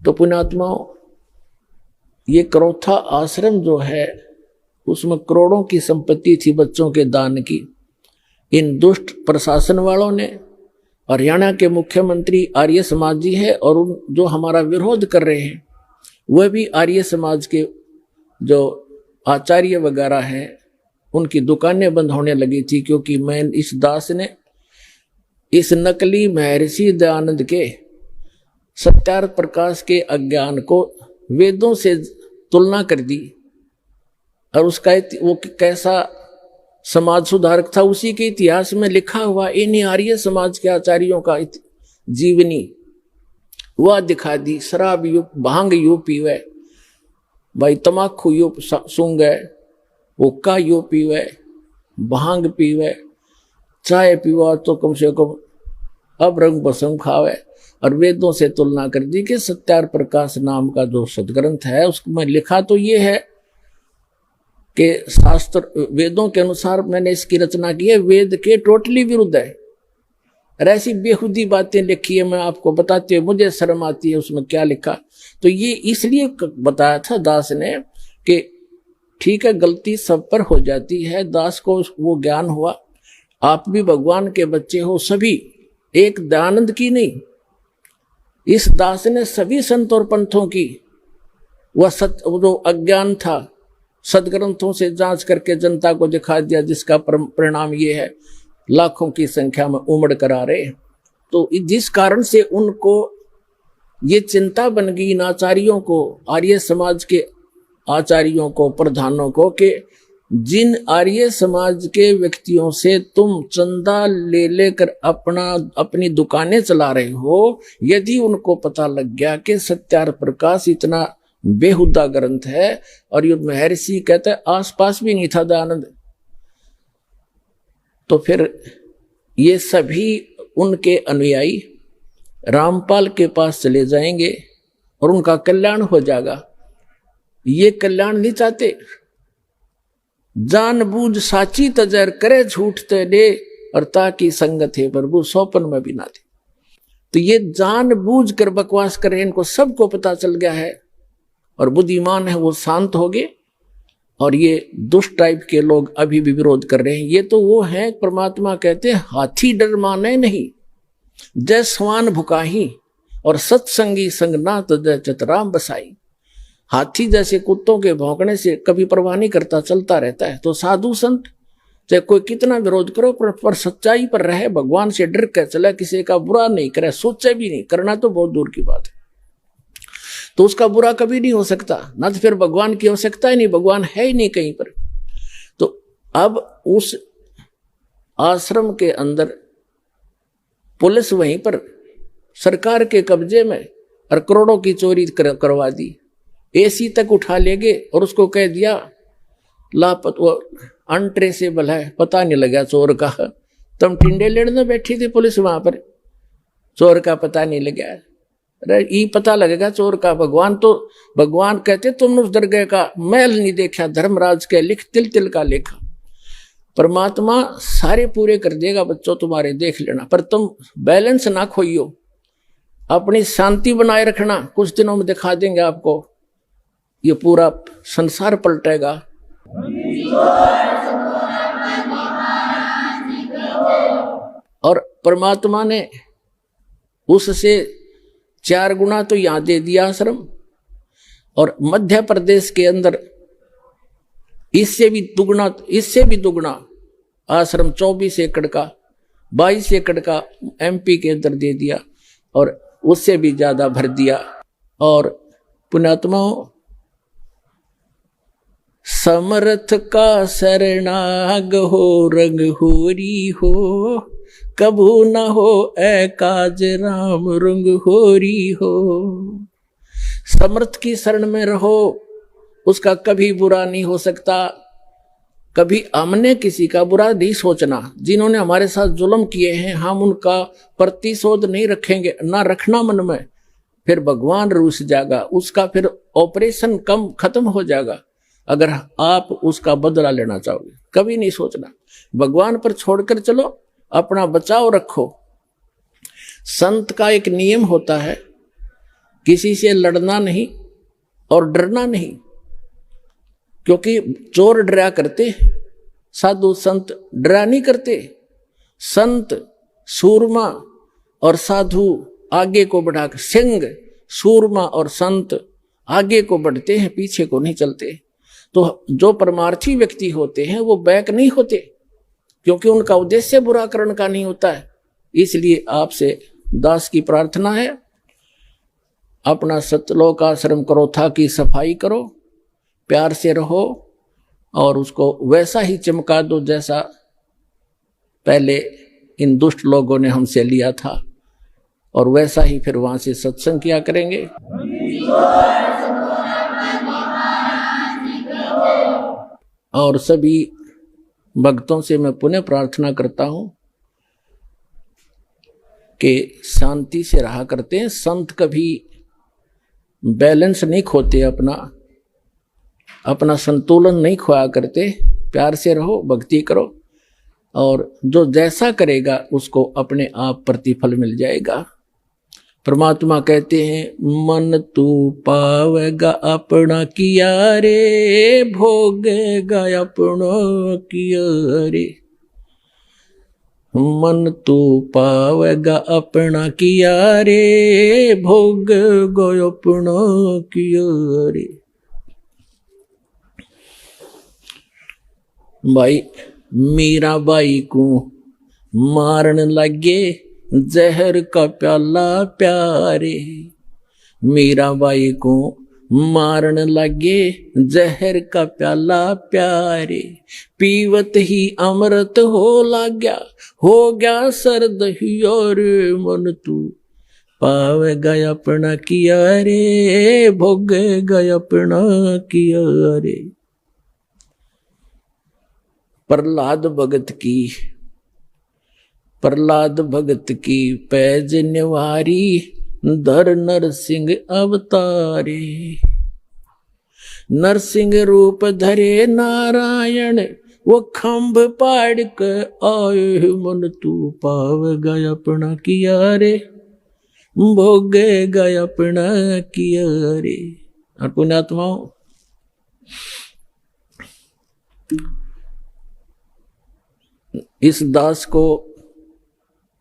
तो पुण्यात्माओं, ये करौथा आश्रम जो है उसमें करोड़ों की संपत्ति थी बच्चों के दान की। इन दुष्ट प्रशासन वालों ने, हरियाणा के मुख्यमंत्री आर्य समाज जी है और उन जो हमारा विरोध कर रहे हैं वह भी आर्य समाज के जो आचार्य वगैरह हैं, उनकी दुकानें बंद होने लगी थी, क्योंकि मैं इस दास ने इस नकली महर्षि दयानंद के सत्यार्थ प्रकाश के अज्ञान को वेदों से तुलना कर दी। और उसका वो कैसा समाज सुधारक था उसी के इतिहास में लिखा हुआ इन आर्य समाज के आचार्यों का जीवनी वह दिखा दी। शराब यू भांग यू पीवे भाई, तमाकू यू सूंगे, हुक्का यू पीवे, भांग पीवे, चाय पीवा तो कम से कम अब रंग बसम खावे। और वेदों से तुलना कर दी कि सत्यार्थ प्रकाश नाम का जो सदग्रंथ है उसमें लिखा तो ये है कि शास्त्र वेदों के अनुसार मैंने इसकी रचना की है, वेद के टोटली विरुद्ध है। और ऐसी बेहुदी बातें लिखी है, मैं आपको बताते हुए मुझे शर्म आती है उसमें क्या लिखा। तो ये इसलिए बताया था दास ने कि ठीक है, गलती सब पर हो जाती है, दास को वो ज्ञान हुआ। आप भी भगवान के बच्चे हो, सभी, एक दयानंद की नहीं, इस दास ने सभी संत और पंथों की वह जो अज्ञान था सदग्रंथों से जांच करके जनता को दिखा दिया, जिसका परिणाम ये है लाखों की संख्या में उमड़ कर आ रहे। तो जिस कारण से उनको ये चिंता बन गई इन आचार्यों को, आर्य समाज के आचार्यों को, प्रधानों को, कि जिन आर्य समाज के व्यक्तियों से तुम चंदा ले लेकर अपनी दुकानें चला रहे हो, यदि उनको पता लग गया कि सत्यार्थ प्रकाश इतना बेहुदा ग्रंथ है और ये महर्षि कहते हैं आसपास भी नहीं था दयानंद, तो फिर ये सभी उनके अनुयायी रामपाल के पास चले जाएंगे और उनका कल्याण हो जाएगा। ये कल्याण नहीं चाहते। जानबूझ साची तजर करे झूठ ते दे और ताकि संगत है प्रभु सौपन में भी ना दे। तो ये जानबूझ कर बकवास करे, इनको सबको पता चल गया है और बुद्धिमान है वो शांत हो गए। और ये दुष्ट टाइप के लोग अभी भी विरोध कर रहे हैं। ये तो वो है, परमात्मा कहते हैं हाथी डर माने नहीं, जय स्वान भुकाही और सत्संगी संग ना तो जय चतराम बसाई। हाथी जैसे कुत्तों के भौंकने से कभी परवाह नहीं करता, चलता रहता है। तो साधु संत चाहे कोई कितना विरोध करो पर सच्चाई पर रहे, भगवान से डर कर चला, किसी का बुरा नहीं करे, सोचे भी नहीं, करना तो बहुत दूर की बात है। तो उसका बुरा कभी नहीं हो सकता, ना तो फिर भगवान की आवश्यकता ही नहीं, भगवान है ही नहीं कहीं पर। तो अब उस आश्रम के अंदर पुलिस वहीं पर सरकार के कब्जे में और करोड़ों की चोरी करवा दी, एसी तक उठा ले गए और उसको कह दिया वो अनट्रेसेबल है, पता नहीं लगा चोर का। तुम टिंडे लेने बैठी थी पुलिस वहां पर, चोर का पता नहीं लगा। अरे ये पता लगेगा चोर का। भगवान कहते तुमने उस दरगाह का मैल नहीं देखा, धर्मराज के लिख तिल तिल का लेखा। परमात्मा सारे पूरे कर देगा बच्चों तुम्हारे, देख लेना। पर तुम बैलेंस ना खोइयो, अपनी शांति बनाए रखना। कुछ दिनों में दिखा देंगे आपको, ये पूरा संसार पलटेगा। और परमात्मा ने उससे 4 गुना तो यहां दे दिया आश्रम, और मध्य प्रदेश के अंदर इससे भी दुगना आश्रम 24 एकड़ का, 22 एकड़ का एमपी के अंदर दे दिया, और उससे भी ज्यादा भर दिया। और पुण्यात्माओं, समर्थ का शरणाग हो रंग होरी हो, कभू न हो ए काज राम रंग होरी हो। समर्थ की शरण में रहो, उसका कभी बुरा नहीं हो सकता। कभी हमने किसी का बुरा नहीं सोचना। जिन्होंने हमारे साथ जुल्म किए हैं हम उनका प्रतिशोध नहीं रखेंगे, ना रखना मन में, फिर भगवान रूस जाएगा, उसका फिर ऑपरेशन खत्म हो जाएगा अगर आप उसका बदला लेना चाहोगे। कभी नहीं सोचना, भगवान पर छोड़कर चलो, अपना बचाव रखो। संत का एक नियम होता है, किसी से लड़ना नहीं और डरना नहीं, क्योंकि चोर डरा करते, साधु संत डरा नहीं करते। संत सूरमा और साधु आगे को बढ़ाकर, सिंह सूरमा और संत आगे को बढ़ते हैं, पीछे को नहीं चलते। तो जो परमार्थी व्यक्ति होते हैं वो बैक नहीं होते, क्योंकि उनका उद्देश्य बुरा करने का नहीं होता है। इसलिए आपसे दास की प्रार्थना है, अपना सतलोक आश्रम करोथा की सफाई करो, प्यार से रहो और उसको वैसा ही चमका दो जैसा पहले इन दुष्ट लोगों ने हमसे लिया था, और वैसा ही फिर वहां से सत्संग किया करेंगे। और सभी भक्तों से मैं पुनः प्रार्थना करता हूं कि शांति से रहा करते हैं। संत कभी बैलेंस नहीं खोते, अपना संतुलन नहीं खोया करते। प्यार से रहो, भक्ति करो, और जो जैसा करेगा उसको अपने आप प्रतिफल मिल जाएगा। परमात्मा कहते हैं, मन तू पावेगा अपना किया रे, भोगेगा अपना किया रे। मन तू पावेगा अपना किया रे, भोगेगा अपना किया रे। भाई मीराबाई को मारन लगे जहर का प्याला प्यारे, मीराबाई को मारन लगे जहर का प्याला प्यारे। पीवत ही अमृत हो गया सर्द ही, और मन तू पावेगा अपना किया रे, भोगेगा अपना किया रे। प्रहलाद भगत की पैज निवारी, धर नरसिंह अवतारे। नरसिंह रूप धरे नारायण, वो खंभ पाड़ के आए। मन तू पावेगा अपना किया रे, भोगेगा अपना किया रे। और पुण्यात्माओं, इस दास को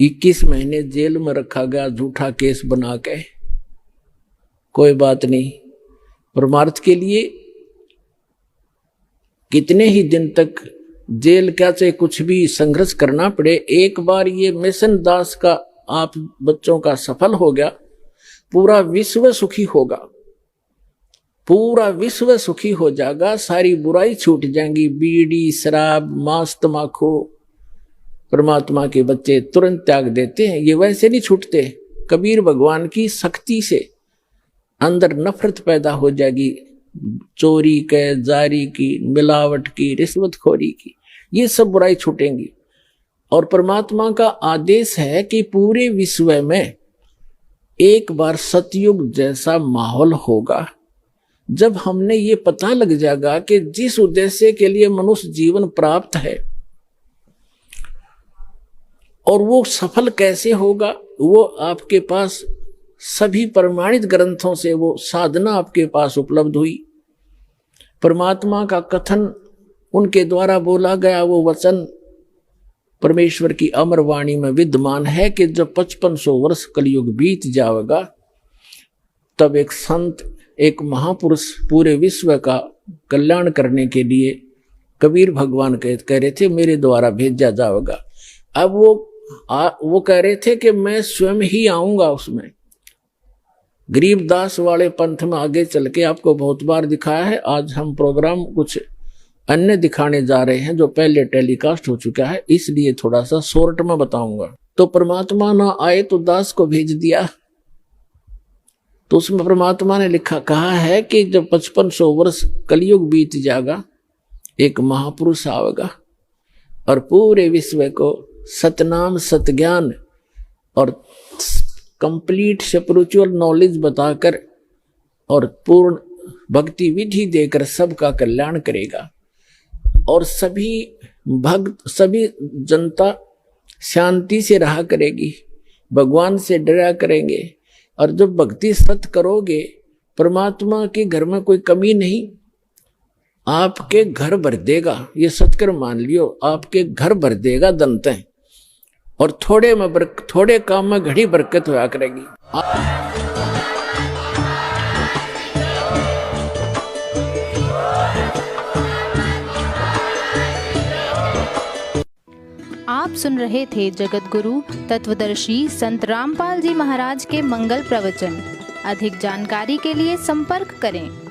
21 महीने जेल में रखा गया झूठा केस बना के। कोई बात नहीं, परमार्थ के लिए कितने ही दिन तक जेल क्या चाहे कुछ भी संघर्ष करना पड़े, एक बार ये मिशन दास का आप बच्चों का सफल हो गया, पूरा विश्व सुखी होगा, पूरा विश्व सुखी हो जाएगा। सारी बुराई छूट जाएंगी, बीड़ी शराब मांस तमाकू परमात्मा के बच्चे तुरंत त्याग देते हैं, ये वैसे नहीं छूटते। कबीर भगवान की शक्ति से अंदर नफरत पैदा हो जाएगी, चोरी के, जारी की, मिलावट की, रिश्वतखोरी की, ये सब बुराई छूटेंगी। और परमात्मा का आदेश है कि पूरे विश्व में एक बार सतयुग जैसा माहौल होगा, जब हमने ये पता लग जाएगा कि जिस उद्देश्य के लिए मनुष्य जीवन प्राप्त है और वो सफल कैसे होगा, वो आपके पास सभी प्रमाणित ग्रंथों से वो साधना आपके पास उपलब्ध हुई। परमात्मा का कथन उनके द्वारा बोला गया वो वचन परमेश्वर की अमर वाणी में विद्यमान है कि जब 5500 वर्ष कलयुग बीत जाएगा, तब एक संत, एक महापुरुष पूरे विश्व का कल्याण करने के लिए कबीर भगवान कह रहे थे मेरे द्वारा भेजा जाएगा। अब वो कह रहे थे कि मैं स्वयं ही आऊंगा उसमें। गरीबदास वाले पंथ में आगे चल के आपको बहुत बार दिखाया है। आज हम प्रोग्राम कुछ अन्य दिखाने जा रहे हैं जो पहले टेलीकास्ट हो चुका है, इसलिए थोड़ा सा शॉर्ट में बताऊंगा। तो परमात्मा ना आए तो दास को भेज दिया, तो उसमें परमात्मा ने कहा है कि जब 5500 वर्ष कलयुग बीत जाएगा, एक महापुरुष आएगा और पूरे विश्व को सतनाम सतज्ञान और कंप्लीट स्पिरिचुअल नॉलेज बताकर और पूर्ण भक्ति विधि देकर सबका कल्याण करेगा। और सभी भक्त, सभी जनता शांति से रहा करेगी, भगवान से डरा करेंगे। और जब भक्ति सत करोगे, परमात्मा के घर में कोई कमी नहीं, आपके घर भर देगा। ये सत्कर मान लियो, आपके घर भर देगा दंतें, और थोड़े काम में घड़ी बरकत होया करेगी। आप सुन रहे थे जगत गुरु तत्वदर्शी संत रामपाल जी महाराज के मंगल प्रवचन। अधिक जानकारी के लिए संपर्क करें।